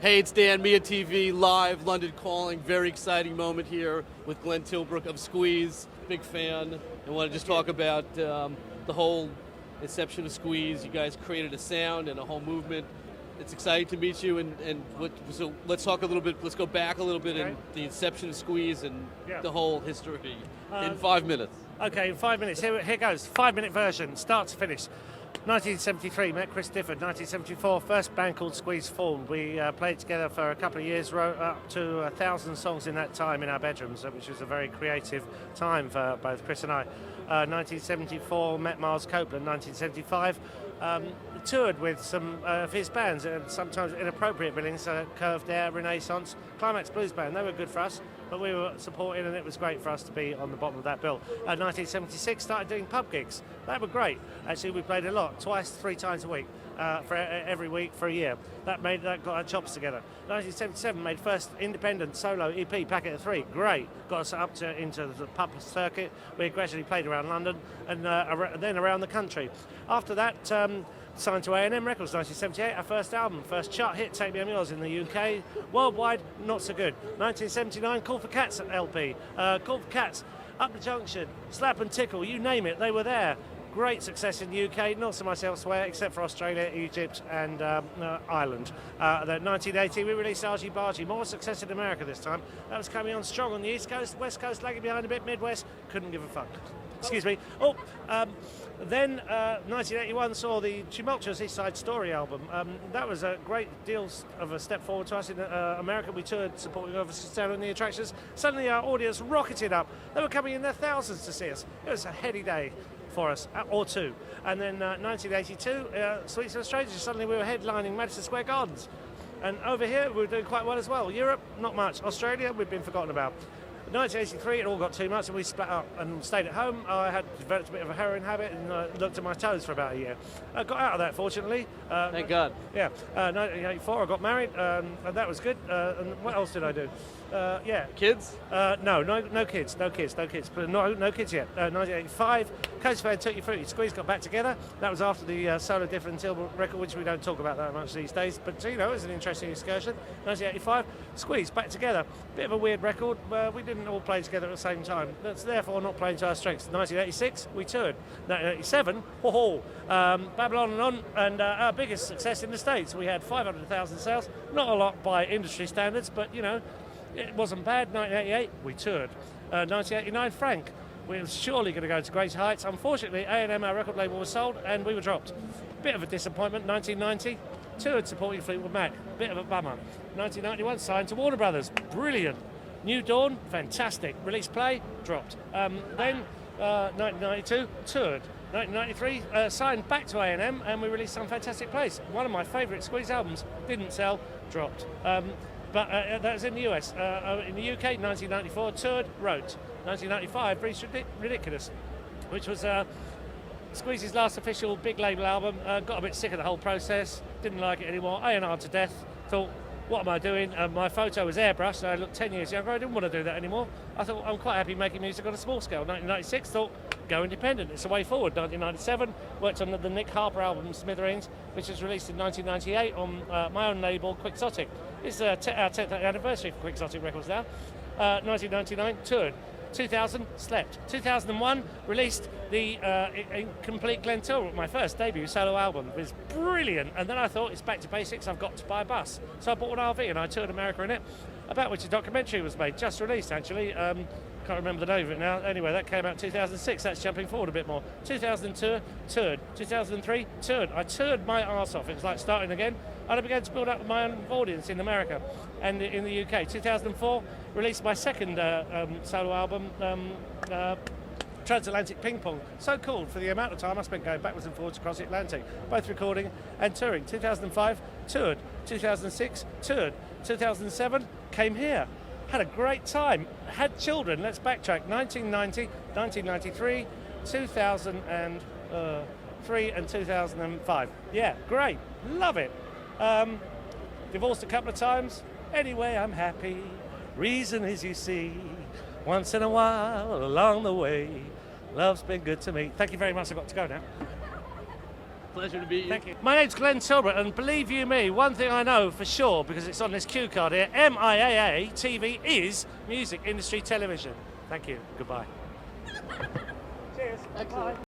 Hey, it's Dan, MIAATV, live, London calling. Very exciting moment here with Glenn Tilbrook of Squeeze. Big fan. I want to just talk about the whole inception of Squeeze. You guys created a sound and a whole movement. It's exciting to meet you, so let's talk a little bit, let's go back a little bit in the inception of Squeeze and the whole history in 5 minutes. Okay, in 5 minutes, here goes, 5-minute version, start to finish. 1973, met Chris Difford. 1974, first band called Squeeze formed. We played together for a couple of years, wrote up to 1,000 songs in that time in our bedrooms, which was a very creative time for both Chris and I. 1974, met Miles Copeland. 1975, toured with some of his bands, sometimes inappropriate billings, Curved Air, Renaissance, Climax Blues Band. They were good for us, but we were supporting, and it was great for us to be on the bottom of that bill. 1976, started doing pub gigs. They were great. Actually, we played a lot, twice, 3 times a week, for every week for a year. That got our chops together. 1977, made first independent solo EP, Packet of 3. Great. Got us up into the pub circuit. We gradually played around London and then around the country. After that, signed to A&M Records, 1978, our first album, first chart hit, Take Me I'm Yours in the UK. Worldwide, not so good. 1979, Call for Cats LP. Call for Cats, Up the Junction, Slap and Tickle, you name it, they were there. Great success in the UK, not so much elsewhere, except for Australia, Egypt and Ireland. Then 1980, we released Argy Bargy, more success in America this time. That was coming on strong on the East Coast, West Coast lagging behind a bit, Midwest, couldn't give a fuck. Excuse me. Then 1981 saw the tumultuous East Side Story album. That was a great deal of a step forward to us in America. We toured supporting Overseas Town and the Attractions. Suddenly our audience rocketed up. They were coming in their thousands to see us. It was a heady day for us, or two. And then 1982, Sweets and Strangers, suddenly we were headlining Madison Square Gardens. And over here, we were doing quite well as well. Europe, not much. Australia, we've been forgotten about. 1983, it all got too much and we split up and stayed at home. I had developed a bit of a heroin habit and looked at my toes for about a year. I got out of that, fortunately. Thank God. Yeah. 1984, I got married, and that was good. And what else did I do? Kids? No kids. No kids yet. 1985, Coast Fair and Tutti Frutti. Squeeze got back together. That was after the solo Difford and Tilbrook record, which we don't talk about that much these days. But, it was an interesting excursion. 1985, Squeeze back together. Bit of a weird record. We didn't all play together at the same time. That's therefore not playing to our strengths. 1986, we toured. 1987, Babylon and On, and our biggest success in the States. We had 500,000 sales. Not a lot by industry standards, but, it wasn't bad. 1988, we toured. 1989, Frank. We were surely going to go to greater heights. Unfortunately, A&M, our record label, was sold and we were dropped. Bit of a disappointment. 1990, toured supporting Fleetwood Mac. Bit of a bummer. 1991, signed to Warner Brothers. Brilliant. New Dawn, fantastic. Release Play, dropped. Then 1992, toured. 1993, signed back to A&M and we released Some Fantastic Place. One of my favourite Squeeze albums. Didn't sell, dropped. But that was in the US. In the UK, 1994, toured, wrote. 1995, Breathe Ridiculous, which was Squeeze's last official big label album. Got a bit sick of the whole process, didn't like it anymore. A&R to death, thought, what am I doing? My photo was airbrushed, so I looked 10 years younger. I didn't want to do that anymore. I thought, I'm quite happy making music on a small scale. 1996, thought, go independent, it's the way forward. 1997, worked on the Nick Harper album, Smithereens, which was released in 1998 on my own label, Quixotic. It's our 10th anniversary for Quixotic Records now. 1999, toured. 2000, slept. 2001, released the Complete Glenn Tilbrook, my first debut solo album. It was brilliant, and then I thought, it's back to basics, I've got to buy a bus. So I bought an RV and I toured America in it, about which a documentary was made, just released actually. Can't remember the name of it now. Anyway, that came out in 2006, that's jumping forward a bit more. 2002, toured. 2003, toured. I toured my arse off, it was like starting again. And I began to build up my own audience in America and in the UK. 2004, released my second solo album, Transatlantic Ping Pong. So cool for the amount of time I spent going backwards and forwards across the Atlantic, both recording and touring. 2005, toured. 2006, toured. 2007, came here. Had a great time. Had children. Let's backtrack. 1990, 1993, 2003 and 2005. Yeah, great. Love it. Divorced a couple of times. Anyway, I'm happy. Reason is, you see, once in a while along the way, love's been good to me. Thank you very much. I've got to go now. Pleasure to meet you. Thank you. My name's Glenn Tilbrook, and believe you me, one thing I know for sure, because it's on this cue card here, MIAATV is music industry television. Thank you. Goodbye. Cheers. Excellent. Bye.